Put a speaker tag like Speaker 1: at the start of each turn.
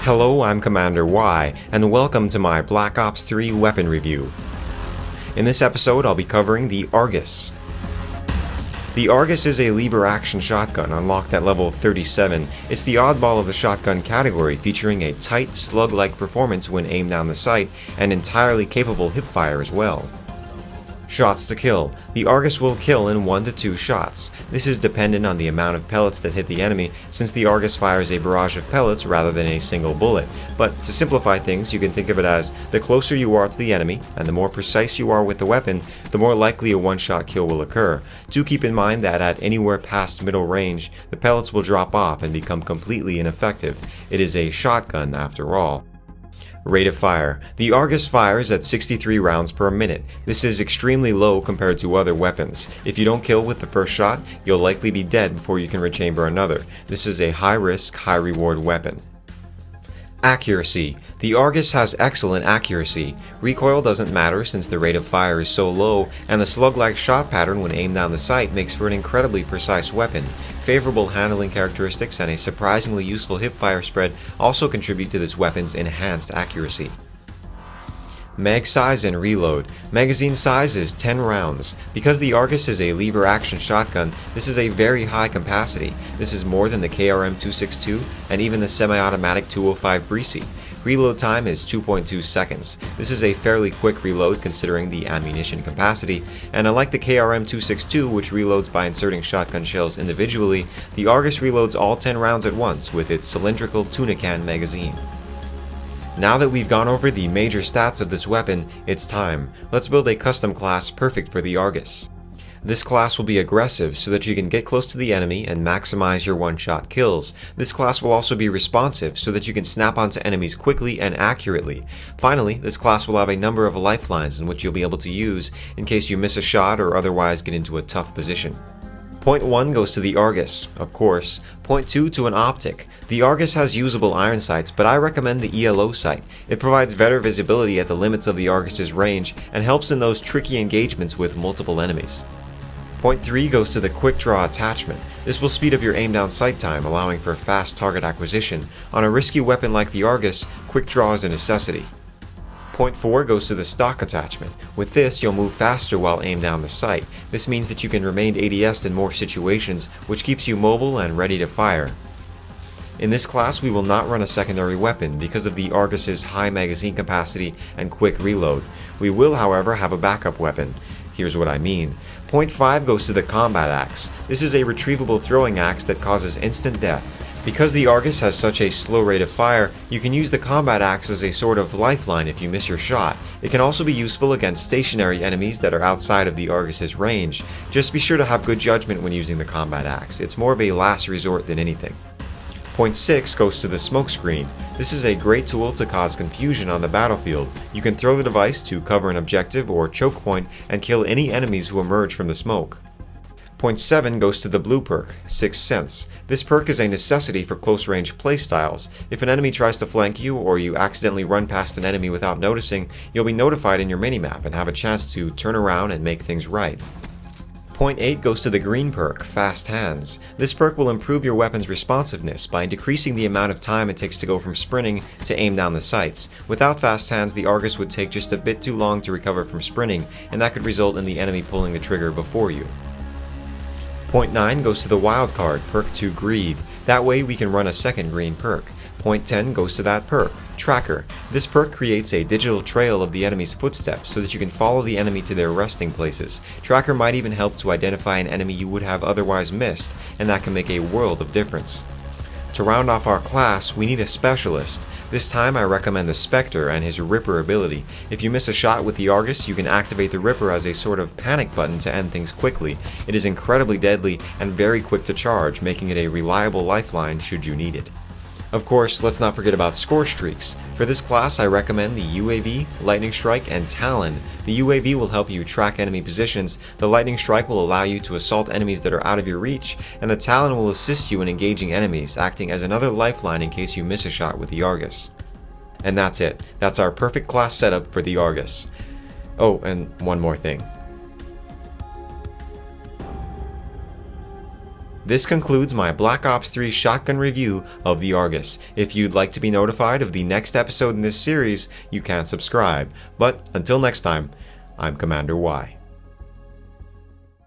Speaker 1: Hello, I'm Commander Y, and welcome to my Black Ops 3 weapon review. In this episode, I'll be covering the Argus. The Argus is a lever-action shotgun unlocked at level 37. It's the oddball of the shotgun category, featuring a tight, slug-like performance when aimed down the sight, and entirely capable hipfire as well. Shots to kill. The Argus will kill in 1 to 2 shots. This is dependent on the amount of pellets that hit the enemy, since the Argus fires a barrage of pellets rather than a single bullet. But to simplify things, you can think of it as the closer you are to the enemy, and the more precise you are with the weapon, the more likely a one-shot kill will occur. Do keep in mind that at anywhere past middle range, the pellets will drop off and become completely ineffective. It is a shotgun after all. Rate of fire. The Argus fires at 63 rounds per minute. This is extremely low compared to other weapons. If you don't kill with the first shot, you'll likely be dead before you can rechamber another. This is a high-risk, high-reward weapon. Accuracy. The Argus has excellent accuracy. Recoil doesn't matter since the rate of fire is so low, and the slug-like shot pattern when aimed down the sight makes for an incredibly precise weapon. Favorable handling characteristics and a surprisingly useful hipfire spread also contribute to this weapon's enhanced accuracy. Mag size and reload. Magazine size is 10 rounds. Because the Argus is a lever-action shotgun, this is a very high capacity. This is more than the KRM-262 and even the semi-automatic 205 Breezy. Reload time is 2.2 seconds. This is a fairly quick reload considering the ammunition capacity, and unlike the KRM-262, which reloads by inserting shotgun shells individually, the Argus reloads all 10 rounds at once with its cylindrical tuna can magazine. Now that we've gone over the major stats of this weapon, it's time. Let's build a custom class perfect for the Argus. This class will be aggressive so that you can get close to the enemy and maximize your one-shot kills. This class will also be responsive so that you can snap onto enemies quickly and accurately. Finally, this class will have a number of lifelines in which you'll be able to use in case you miss a shot or otherwise get into a tough position. Point 1 goes to the Argus, of course. Point 2 to an optic. The Argus has usable iron sights, but I recommend the ELO sight. It provides better visibility at the limits of the Argus's range and helps in those tricky engagements with multiple enemies. Point 3 goes to the quick draw attachment. This will speed up your aim down sight time, allowing for fast target acquisition. On a risky weapon like the Argus, quick draw is a necessity. Point 4 goes to the stock attachment. With this, you'll move faster while aimed down the sight. This means that you can remain ADS'd in more situations, which keeps you mobile and ready to fire. In this class, we will not run a secondary weapon because of the Argus's high magazine capacity and quick reload. We will, however, have a backup weapon. Here's what I mean. Point 5 goes to the combat axe. This is a retrievable throwing axe that causes instant death. Because the Argus has such a slow rate of fire, you can use the combat axe as a sort of lifeline if you miss your shot. It can also be useful against stationary enemies that are outside of the Argus's range. Just be sure to have good judgment when using the combat axe. It's more of a last resort than anything. Point 6 goes to the smoke screen. This is a great tool to cause confusion on the battlefield. You can throw the device to cover an objective or choke point and kill any enemies who emerge from the smoke. Point 7 goes to the blue perk, Sixth Sense. This perk is a necessity for close-range playstyles. If an enemy tries to flank you, or you accidentally run past an enemy without noticing, you'll be notified in your minimap and have a chance to turn around and make things right. Point 8 goes to the green perk, Fast Hands. This perk will improve your weapon's responsiveness by decreasing the amount of time it takes to go from sprinting to aim down the sights. Without Fast Hands, the Argus would take just a bit too long to recover from sprinting, and that could result in the enemy pulling the trigger before you. Point 9 goes to the wild card, Perk 2 Greed. That way we can run a second green perk. Point 10 goes to that perk, Tracker. This perk creates a digital trail of the enemy's footsteps so that you can follow the enemy to their resting places. Tracker might even help to identify an enemy you would have otherwise missed, and that can make a world of difference. To round off our class, we need a specialist. This time I recommend the Spectre and his Ripper ability. If you miss a shot with the Argus, you can activate the Ripper as a sort of panic button to end things quickly. It is incredibly deadly and very quick to charge, making it a reliable lifeline should you need it. Of course, let's not forget about score streaks. For this class, I recommend the UAV, Lightning Strike, and Talon. The UAV will help you track enemy positions, the Lightning Strike will allow you to assault enemies that are out of your reach, and the Talon will assist you in engaging enemies, acting as another lifeline in case you miss a shot with the Argus. And that's it. That's our perfect class setup for the Argus. Oh, and one more thing. This concludes my Black Ops 3 shotgun review of the Argus. If you'd like to be notified of the next episode in this series, you can subscribe. But until next time, I'm Commander Y.